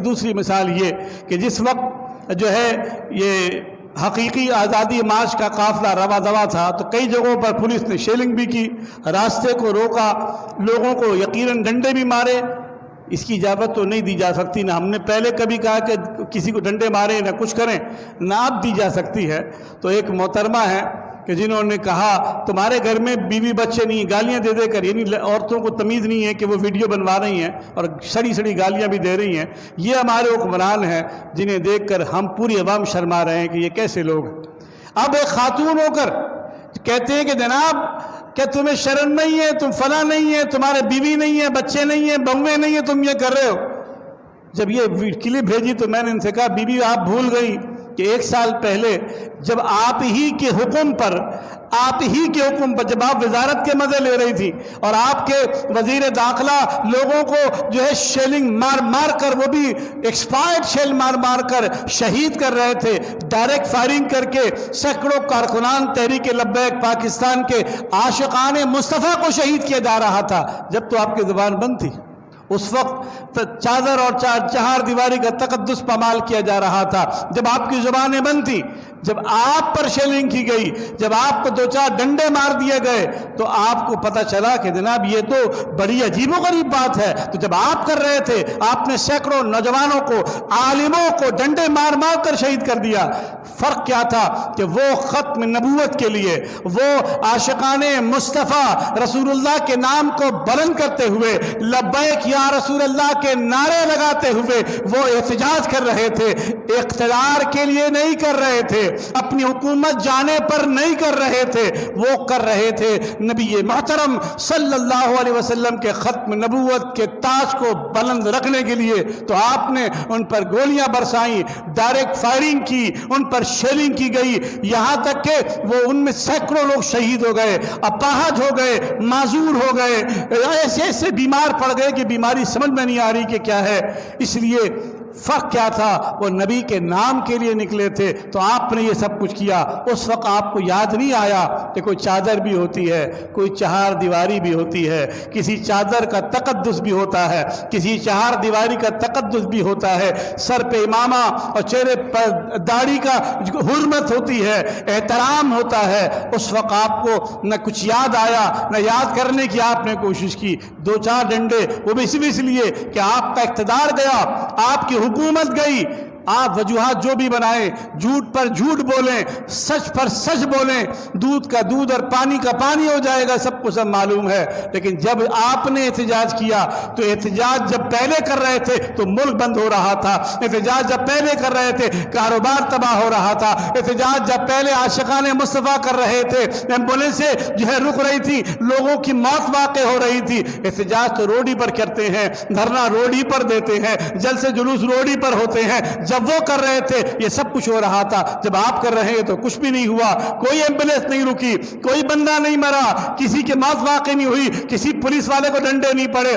دوسری مثال یہ کہ جس وقت جو ہے یہ حقیقی آزادی مارچ کا قافلہ رواں دواں تھا تو کئی جگہوں پر پولیس نے شیلنگ بھی کی، راستے کو روکا، لوگوں کو یقیناً ڈنڈے بھی مارے۔ اس کی اجازت تو نہیں دی جا سکتی، نہ ہم نے پہلے کبھی کہا کہ کسی کو ڈنڈے ماریں نہ کچھ کریں، نہ اب دی جا سکتی ہے۔ تو ایک محترمہ ہے کہ جنہوں نے کہا تمہارے گھر میں بیوی بچے نہیں، گالیاں دے دے کر، یعنی عورتوں کو تمیز نہیں ہے کہ وہ ویڈیو بنوا رہی ہیں اور سڑی سڑی گالیاں بھی دے رہی ہیں، یہ ہمارے حکمران ہیں جنہیں دیکھ کر ہم پوری عوام شرما رہے ہیں کہ یہ کیسے لوگ ہیں۔ اب ایک خاتون ہو کر کہتے ہیں کہ جناب کیا تمہیں شرم نہیں ہے، تم فلاں نہیں ہے، تمہارے بیوی نہیں ہے، بچے نہیں ہیں، بہویں نہیں ہیں، تم یہ کر رہے ہو۔ جب یہ کلپ بھیجی تو میں نے ان سے کہا بیوی آپ بھول گئی کہ 1 سال پہلے جب آپ ہی کے حکم پر جب آپ وزارت کے مزے لے رہی تھی اور آپ کے وزیر داخلہ لوگوں کو جو ہے شیلنگ مار مار کر، وہ بھی ایکسپائرڈ شیل مار مار کر شہید کر رہے تھے، ڈائریکٹ فائرنگ کر کے سینکڑوں کارکنان تحریک لبیک پاکستان کے عاشقان مصطفیٰ کو شہید کیا جا رہا تھا، جب تو آپ کی زبان بند تھی۔ اس وقت چادر اور چہار دیواری کا تقدس پامال کیا جا رہا تھا، جب آپ کی زبانیں بند تھی، جب آپ پر شیلنگ کی گئی، جب آپ کو 2-4 ڈنڈے مار دیے گئے تو آپ کو پتہ چلا کہ جناب یہ تو بڑی عجیب و غریب بات ہے۔ تو جب آپ کر رہے تھے آپ نے سینکڑوں نوجوانوں کو، عالموں کو ڈنڈے مار مار کر شہید کر دیا۔ فرق کیا تھا کہ وہ ختم نبوت کے لیے، وہ عاشقان مصطفیٰ رسول اللہ کے نام کو بلند کرتے ہوئے، لبیک یا رسول اللہ کے نعرے لگاتے ہوئے وہ احتجاج کر رہے تھے، اقتدار کے لیے نہیں کر رہے تھے، اپنی حکومت جانے پر نہیں کر رہے تھے، وہ کر رہے تھے نبی محترم صلی اللہ علیہ وسلم کے ختم نبوت کے تاج کو بلند رکھنے کے لیے۔ تو آپ نے ان پر گولیاں برسائیں، ڈائریکٹ فائرنگ کی، ان پر شیلنگ کی گئی، یہاں تک کہ وہ ان میں سینکڑوں لوگ شہید ہو گئے، اپاہج ہو گئے، معذور ہو گئے، ایسے بیمار پڑ گئے کہ بیماری سمجھ میں نہیں آ رہی کہ کیا ہے۔ اس لیے فرق کیا تھا، وہ نبی کے نام کے لیے نکلے تھے تو آپ نے یہ سب کچھ کیا۔ اس وقت آپ کو یاد نہیں آیا کہ کوئی چادر بھی ہوتی ہے، کوئی چہار دیواری بھی ہوتی ہے، کسی چادر کا تقدس بھی ہوتا ہے، کسی چہار دیواری کا تقدس بھی ہوتا ہے، سر پہ امامہ اور چہرے پر داڑھی کا حرمت ہوتی ہے، احترام ہوتا ہے۔ اس وقت آپ کو نہ کچھ یاد آیا، نہ یاد کرنے کی آپ نے کوشش کی۔ 2-4 ڈنڈے، وہ بھی اس لیے کہ آپ کا اقتدار گیا، آپ کی حکومت گئی۔ آپ وجوہات جو بھی بنائیں، جھوٹ پر جھوٹ بولیں، سچ پر سچ بولیں، دودھ کا دودھ اور پانی کا پانی ہو جائے گا، سب کو سب معلوم ہے۔ لیکن جب آپ نے احتجاج کیا تو احتجاج جب پہلے کر رہے تھے تو ملک بند ہو رہا تھا، احتجاج جب پہلے کر رہے تھے کاروبار تباہ ہو رہا تھا، احتجاج جب پہلے عاشقان مصطفیٰ کر رہے تھے، ایمبولینسیں جو ہے رک رہی تھی، لوگوں کی موت واقع ہو رہی تھی۔ احتجاج تو روڈی پر کرتے ہیں، دھرنا روڈی پر دیتے ہیں، جلسے جلوس روڈی پر ہوتے ہیں۔ جب وہ کر رہے تھے یہ سب کچھ ہو رہا تھا، جب آپ کر رہے ہیں تو کچھ بھی نہیں ہوا، کوئی ایمبولینس نہیں رکی، کوئی بندہ نہیں مرا، کسی کی موت واقع نہیں ہوئی، کسی پولیس والے کو ڈنڈے نہیں پڑے،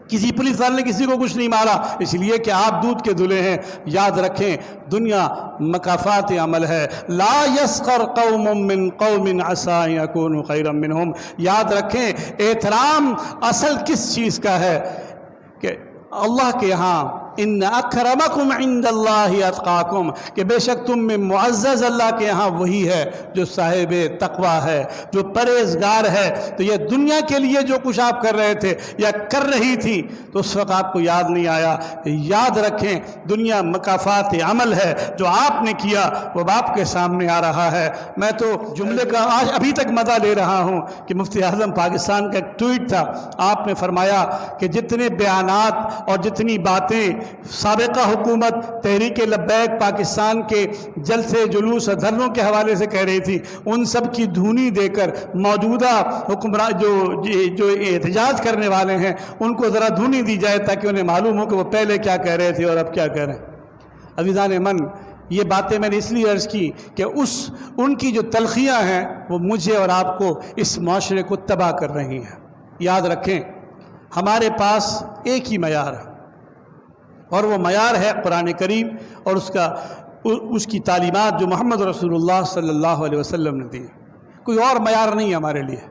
کسی پولیس والے نے کسی کو کچھ نہیں مارا، اس لیے کہ آپ دودھ کے دھلے ہیں۔ یاد رکھیں دنیا مکافات عمل ہے، لا یسخر قوم من قوم عسى ان يكونوا خيرا منهم۔ یاد رکھیں احترام اصل کس چیز کا ہے کہ اللہ کے یہاں ان اکرمکم عند اللہ اتقاکم، کہ بے شک تم میں معزز اللہ کے یہاں وہی ہے جو صاحب تقوی ہے، جو پرہیزگار ہے۔ تو یہ دنیا کے لیے جو کچھ آپ کر رہے تھے یا کر رہی تھی تو اس وقت آپ کو یاد نہیں آیا۔ یاد رکھیں دنیا مکافات عمل ہے، جو آپ نے کیا وہ آپ کے سامنے آ رہا ہے۔ میں تو جملے کا آج ابھی تک مزہ لے رہا ہوں کہ مفتی اعظم پاکستان کا ایک ٹویٹ تھا، آپ نے فرمایا کہ جتنے بیانات اور جتنی باتیں سابقہ حکومت تحریک لبیک پاکستان کے جلسے جلوس اور دھرنوں کے حوالے سے کہہ رہی تھی، ان سب کی دھونی دے کر موجودہ حکمران جو احتجاج کرنے والے ہیں ان کو ذرا دھونی دی جائے تاکہ انہیں معلوم ہو کہ وہ پہلے کیا کہہ رہے تھے اور اب کیا کہہ رہے ہیں۔ عزیزان من، یہ باتیں میں نے اس لیے عرض کی کہ ان کی جو تلخیاں ہیں وہ مجھے اور آپ کو اس معاشرے کو تباہ کر رہی ہیں۔ یاد رکھیں ہمارے پاس ایک ہی معیار ہے اور وہ معیار ہے قرآن کریم اور اس کی تعلیمات جو محمد رسول اللہ صلی اللہ علیہ وسلم نے دی۔ کوئی اور معیار نہیں ہے ہمارے لیے۔